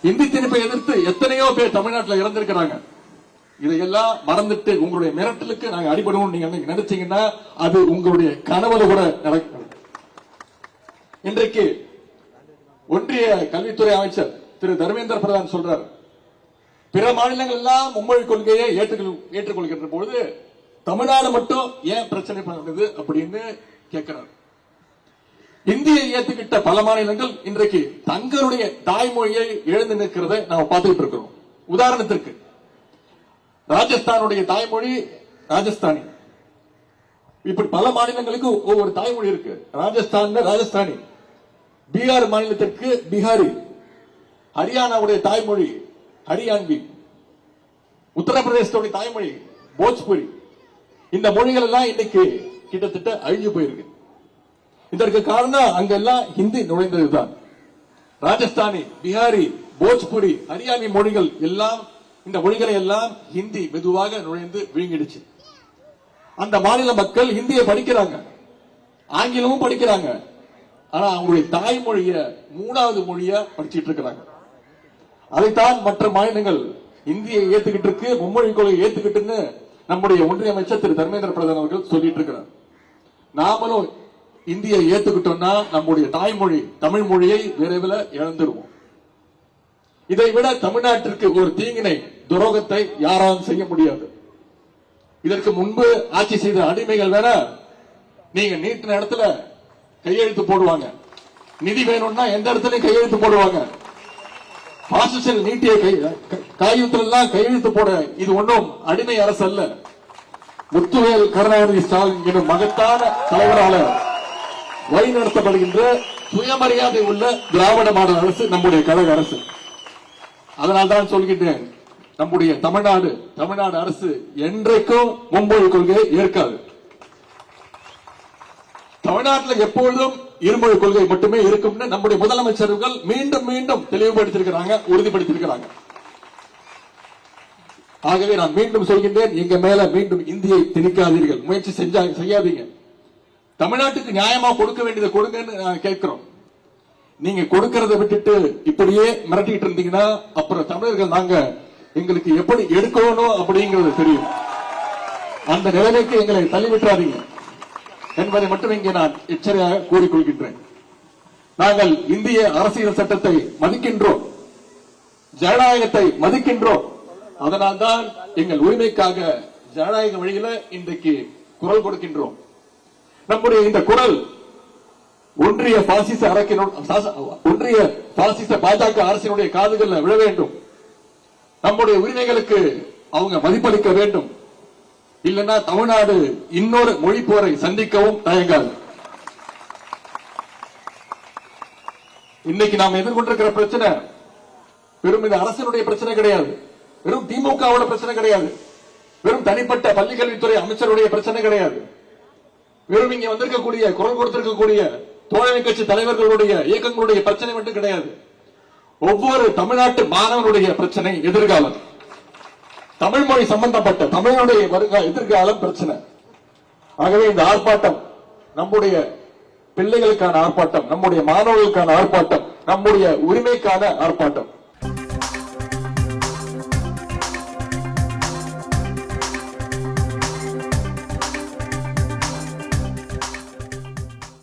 இந்தி திணிப்பை எதிர்த்து எத்தனையோ பேர் தமிழ்நாட்டில் இறந்திருக்கிறாங்க. இதையெல்லாம் மறந்துட்டு உங்களுடைய மிரட்டலுக்கு நாங்க அடிபடுவோம் நீங்க நினைச்சீங்கன்னா அது உங்களுடைய கனவுல கூட நடக்கும். இன்றைக்கு ஒன்றிய கல்வித்துறை அமைச்சர் திரு தர்மேந்திர பிரதான் சொல்றார், பிற மாநிலங்கள் எல்லாம் மும்மொழி கொள்கையை ஏற்றுக்கொள்கின்ற பொழுது தமிழ்நாடு மட்டும் ஏன் பிரச்சனை பண்ணுது அப்படின்னு கேட்கிறார். இந்தியை ஏற்றுக்கிட்ட பல மாநிலங்கள் இன்றைக்கு தங்களுடைய தாய்மொழியை இழந்து நிற்கிறதை நாம பார்த்துக்கிட்டு இருக்கிறோம். உதாரணத்திற்கு ராஜஸ்தானுடைய தாய்மொழி ராஜஸ்தானி. இப்படி பல மாநிலங்களுக்கு ஒவ்வொரு தாய்மொழி இருக்கு. ராஜஸ்தான் ராஜஸ்தானி, பீகார் மாநிலத்திற்கு பீகாரி, ஹரியானாவுடைய தாய்மொழி ஹரியான்வி, உத்தரப்பிரதேசத்துடைய தாய்மொழி போஜ்புரி. இந்த மொழிகள் எல்லாம் இன்னைக்கு கிட்டத்தட்ட அழிஞ்சு போயிருக்கு. இதற்கு காரணம் அங்கெல்லாம் ஹிந்தி நுழைந்ததுதான். ராஜஸ்தானி, பீகாரி, போஜ்புரி, ஹரியானி மொழிகள் எல்லாம், இந்த மொழிகளை எல்லாம் ஹிந்தி மெதுவாக நுழைந்து விழுங்கிடுச்சு. அந்த மாநில மக்கள் ஹிந்தியை படிக்கிறாங்க, ஆங்கிலமும் படிக்கிறாங்க. ஆனா அவங்களுடைய தாய்மொழிய மூணாவது மொழியா படிச்சிட்டு இருக்கிறாங்க. அதைத்தான் மற்ற மாநிலங்கள் இந்தியை ஏத்துக்கிட்டு இருக்கு, மும்மொழி கொள்கையை ஏத்துக்கிட்டுன்னு நம்முடைய ஒன்றிய அமைச்சர் திரு தர்மேந்திர பிரதான் அவர்கள் சொல்லிட்டு இருக்கிறார். நாமளும் இந்தியை ஏத்துக்கிட்டோம்னா நம்முடைய தாய்மொழி தமிழ் மொழியை விரைவில் இழந்துருவோம். இதை விட தமிழ்நாட்டிற்கு ஒரு தீங்கினை துரோகத்தை யாராலும் செய்ய முடியாது. இதற்கு முன்பு ஆட்சி செய்த அடிமைகள் வேற நீங்க நீட்டின இடத்துல கையெழுத்து போடுவாங்க, நிதி வேணும்னா எந்த இடத்துலயும் கையெழுத்து போடுவாங்க. பாசிசல் நீட்டிய காகிதத்திலாம் கையெழுத்து போட இது ஒன்றும் அடிமை அரசு அல்ல. முத்துவேல் கருணாநிதி ஸ்டாலின் எனும் மகத்தான தலைவரால வழிநடத்தப்படுகின்ற சுயமரியாதை உள்ள திராவிட மாடல் அரசு நம்முடைய கழக அரசு. அதனால்தான் சொல்கின்றேன், நம்முடைய தமிழ்நாடு அரசு என்றைக்கும் மும்மொழி கொள்கையை ஏற்காது. தமிழ்நாட்டில் எப்பொழுதும் இருமொழி கொள்கை மட்டுமே இருக்கும் நம்முடைய முதலமைச்சர்கள் மீண்டும் மீண்டும் தெளிவுபடுத்தியிருக்கிறாங்க, உறுதிப்படுத்தியிருக்கிறாங்க. ஆகவே நான் மீண்டும் சொல்கின்றேன், எங்க மேல மீண்டும் இந்தியை திணிக்காதீர்கள், முயற்சி செய்யாதீங்க. தமிழ்நாட்டுக்கு நியாயமா கொடுக்க வேண்டியதை கொடுங்கன்னு கேட்கிறோம். நீங்க கொடுக்கறத விட்டுட்டு இப்படியே மிரட்டிட்டு இருந்தீங்கன்னா அப்புறம் தமிழர்கள் நாங்க எங்களுக்கு எப்படி எடுக்கணும் அப்படிங்கிறது தெரியும். அந்த நிலைமைக்கு எங்களை தள்ளிவிட்டாதீங்க என்பதை மட்டும் இங்கே நான் எச்சரிக்கையாக கூறிக்கொள்கின்றேன். நாங்கள் இந்திய அரசியல் சட்டத்தை மதிக்கின்றோம், ஜனநாயகத்தை மதிக்கின்றோம். அதனால்தான் எங்கள் உரிமைக்காக ஜனநாயக வழியில இன்றைக்கு குரல் கொடுக்கின்றோம். நம்முடைய இந்த குரல் ஒன்றிய பாசிச பாஜக அரசினுடைய காதுகளில் விழ வேண்டும். நம்முடைய உரிமைகளுக்கு அவங்க மதிப்பளிக்க வேண்டும். இல்லைன்னா தமிழ்நாடு இன்னொரு மொழி போரை சந்திக்கவும் தயங்காது. இன்னைக்கு நாம் எதிர்கொண்டிருக்கிற பிரச்சனை வெறும் இந்த அரசினுடைய பிரச்சனை கிடையாது, வெறும் திமுகவோட பிரச்சனை கிடையாது, வெறும் தனிப்பட்ட பள்ளிக்கல்வித்துறை அமைச்சருடைய பிரச்சனை கிடையாது, வெறும் இங்க வந்திருக்கக்கூடிய குரல் கொடுத்திருக்கக்கூடிய தோழமை கட்சி தலைவர்களுடைய இயக்கங்களுடைய பிரச்சனை மட்டும் கிடையாது. ஒவ்வொரு தமிழ்நாட்டு மாணவனுடைய பிரச்சனை எதிர்காலம், தமிழ் மொழி சம்பந்தப்பட்ட தமிழனுடைய எதிர்காலம் பிரச்சனை. ஆகவே இந்த ஆர்ப்பாட்டம் நம்முடைய பிள்ளைகளுக்கான ஆர்ப்பாட்டம், நம்முடைய மாணவர்களுக்கான ஆர்ப்பாட்டம், நம்முடைய உரிமைக்கான ஆர்ப்பாட்டம்.